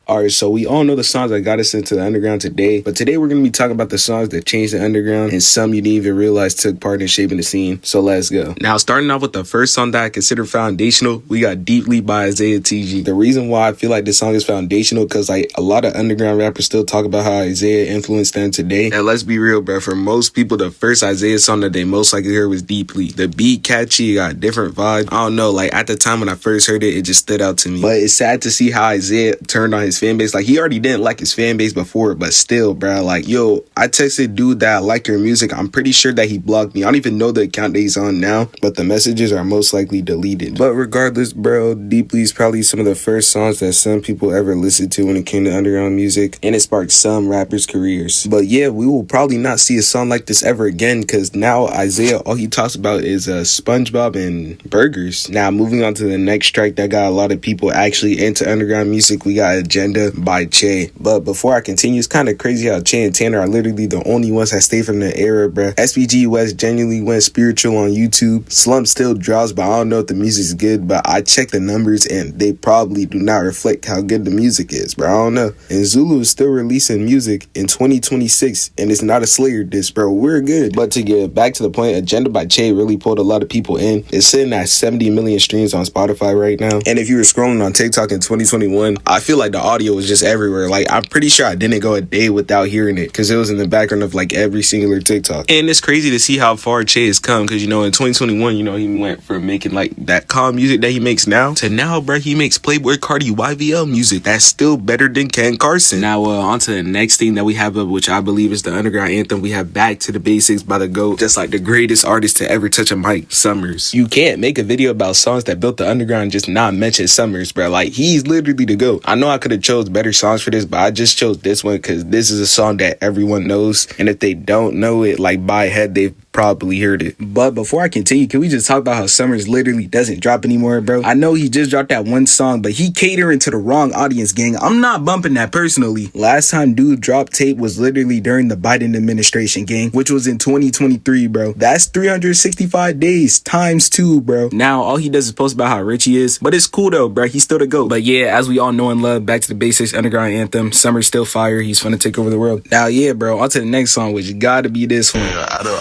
Alright, so we all know the songs that got us into the underground today, but today we're going to be talking about the songs that changed the underground and some you didn't even realize took part in shaping the scene. So let's go. Now, starting off with the first song that I consider foundational, we got Deeply by Isaiah TG. The reason why I feel like this song is foundational because like a lot of underground rappers still talk about how Isaiah influenced them today. And let's be real, bro, for most people, the first Isaiah song that they most likely heard was Deeply. The beat catchy, got a different vibe. I don't know, like at the time when I first heard it, it just stood out to me. But it's sad to see how Isaiah turned on his fan base. Like he already didn't like his fan base before, but still, bro, like, yo, I texted dude that I like your music. I'm pretty sure that he blocked me. I don't even know the account that he's on now, but the messages are most likely deleted. But regardless, bro, Deeply is probably some of the first songs that some people ever listened to when it came to underground music, and it sparked some rappers' careers. But yeah, we will probably not see a song like this ever again, because now Isaiah, all he talks about is SpongeBob and burgers. Now, moving on to the next track that got a lot of people actually into underground music, we got Agenda by Chay. But before I continue, it's kind of crazy how Chay and Tanner are literally the only ones that stay from the era, bruh. SPG West genuinely went spiritual on YouTube. Slump still drops, but I don't know if the music's good, but I checked the numbers and they probably do not reflect how good the music is, bro. I don't know. And Zulu is still releasing music in 2026, and it's not a Slayer diss, bro. We're good. But to get back to the point, Agenda by Chay really pulled a lot of people in. It's sitting at 70 million streams on Spotify right now. And if you were scrolling on TikTok in 2021, I feel like the audio was just everywhere. Like, I'm pretty sure I didn't go a day without hearing it because it was in the background of like every singular TikTok. And it's crazy to see how far Chay has come because, you know, in 2021, you know, he went from making like that calm music that he makes now to now, bro, he makes Playboy Cardi YVL music that's still better than Ken Carson. Now, on to the next thing that we have, which I believe is the underground anthem. We have Back to the Basics by the GOAT, just like the greatest artist to ever touch a mic, Summers. You can't make a video about songs that built the underground and just not mention Summers, bro. Like, he's literally the GOAT. I know I could have chose better songs for this, but I just chose this one because this is a song that everyone knows, and if they don't know it, like, by head, they've probably heard it. But before I continue, can we just talk about how Summers literally doesn't drop anymore, bro? I know he just dropped that one song, but he catering to the wrong audience, gang. I'm not bumping that personally. Last time dude dropped tape was literally during the Biden administration, gang, which was in 2023, bro. That's 365 days times 2, bro. Now all he does is post about how rich he is, but it's cool though, bro. He's still the GOAT. But yeah, as we all know and love, Back to the Basics, underground anthem. Summers still fire. He's finna take over the world. Now, yeah, bro, on to the next song, which gotta be this one.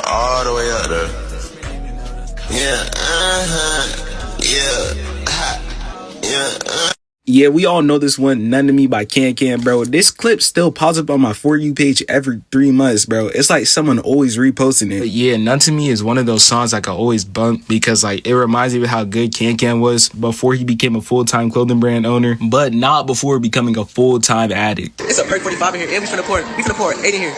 All the way up there. Yeah, Yeah, we all know this one, None to Me by Kankan, bro. This clip still pops up on my For You page every 3 months, bro. It's like someone always reposting it. But yeah, None to Me is one of those songs I can always bump because like it reminds me of how good Kankan was before he became a full-time clothing brand owner, but not before becoming a full-time addict. It's a perk 45 in here, and we finna pour 8 in here.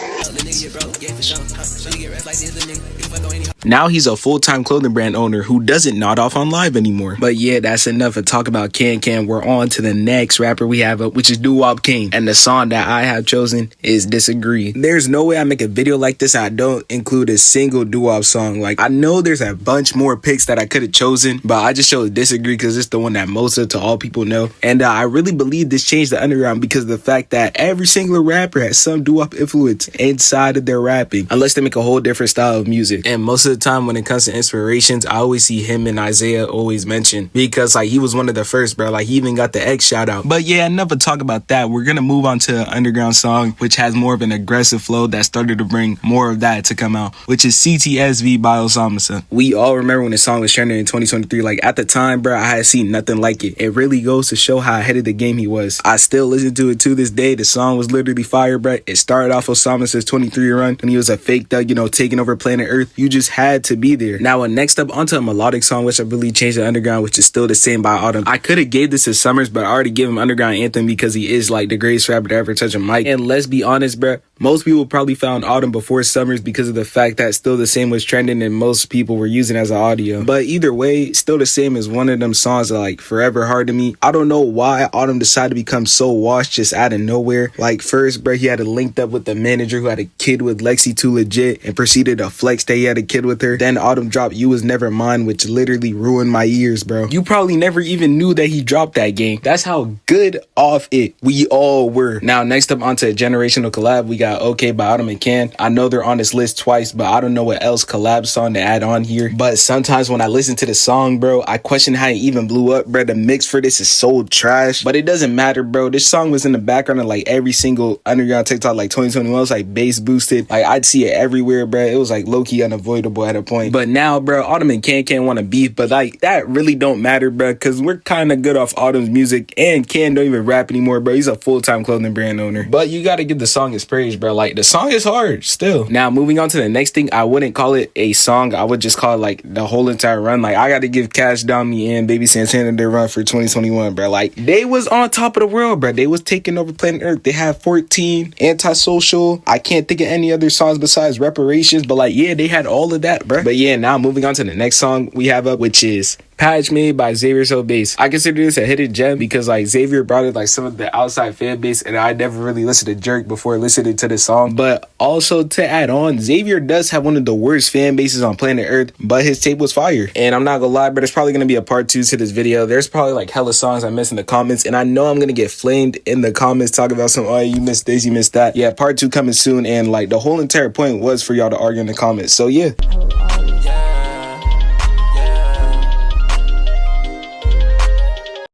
Now he's a full-time clothing brand owner who doesn't nod off on live anymore. But yeah, that's enough of talk about Kankan. We're on to the next rapper we have up, which is DooWop King. And the song that I have chosen is Disagree. There's no way I make a video like this and I don't include a single DooWop song. Like, I know there's a bunch more picks that I could have chosen, but I just chose Disagree because it's the one that most of to all people know. And I really believe this changed the underground because of the fact that every single rapper has some DooWop influence inside of their rapping, unless they make a whole different style of music. And most of the time when it comes to inspirations, I always see him and Isaiah always mentioned because like he was one of the first, bro. Like he even got the X shout out. But yeah, enough of talk about that. We're gonna move on to an underground song which has more of an aggressive flow that started to bring more of that to come out, which is CTSV by Osamason. We all remember when the song was trending in 2023. Like at the time, bro, I had seen nothing like it. It really goes to show how ahead of the game he was. I still listen to it to this day. The song was literally fire, bro. It started off Osamason's 23 run when he was a fake thug, you know, taking over planet Earth. You just had to be there. Now, next up onto a melodic song which I really changed the underground, which is Still the Same by Autumn. I could have gave this to Summers, but I already give him underground anthem because he is like the greatest rapper to ever touch a mic. And let's be honest, bro, most people probably found Autumn before Summers because of the fact that Still the Same was trending and most people were using as an audio. But either way, Still the Same is one of them songs that like forever hard to me. I don't know why Autumn decided to become so washed just out of nowhere. Like first, bro, he had linked up with the manager who had a kid with Lexi Too Legit and proceeded to flex that he had a kid with her. Then Autumn dropped You Was Never Mine, which literally ruined my ears, bro. You probably never even knew that he dropped that, gang. That's how good off it we all were. Now, next up onto a generational collab, we got got Okay by Autumn and Can. I know they're on this list twice, but I don't know what else collab song to add on here. But sometimes when I listen to the song, bro, I question how it even blew up, bro. The mix for this is so trash, but it doesn't matter, bro. This song was in the background of like every single underground TikTok like 2021. It was like bass boosted. Like I'd see it everywhere, bro. It was like low-key unavoidable at a point. But now, bro, Autumn and Can want to beef, but like that really don't matter, bro, because we're kind of good off Autumn's music, and Can don't even rap anymore, bro. He's a full-time clothing brand owner. But you gotta give the song its praise, bro. Like the song is hard still. Now moving on to the next thing, I wouldn't call it a song. I would just call it like the whole entire run. Like I gotta give Cash Domi and Baby Santana their run for 2021, bro. Like they was on top of the world, bro. They was taking over planet Earth. They had 14, Antisocial. I can't think of any other songs besides Reparations, but like yeah, they had all of that, bro. But yeah, now moving on to the next song we have up, which is Patch Made by Xavier So Bass. I consider this a hidden gem because like Xavier brought in like some of the outside fan base, and I never really listened to Jerk before listening to the song. But also to add on, Xavier does have one of the worst fan bases on planet Earth, but his tape was fire. And I'm not gonna lie, but there's probably gonna be a part 2 to this video. There's probably like hella songs I missed in the comments, and I know I'm gonna get flamed in the comments talking about some, oh, you missed this, you missed that. Yeah, part 2 coming soon, and like the whole entire point was for y'all to argue in the comments. So yeah.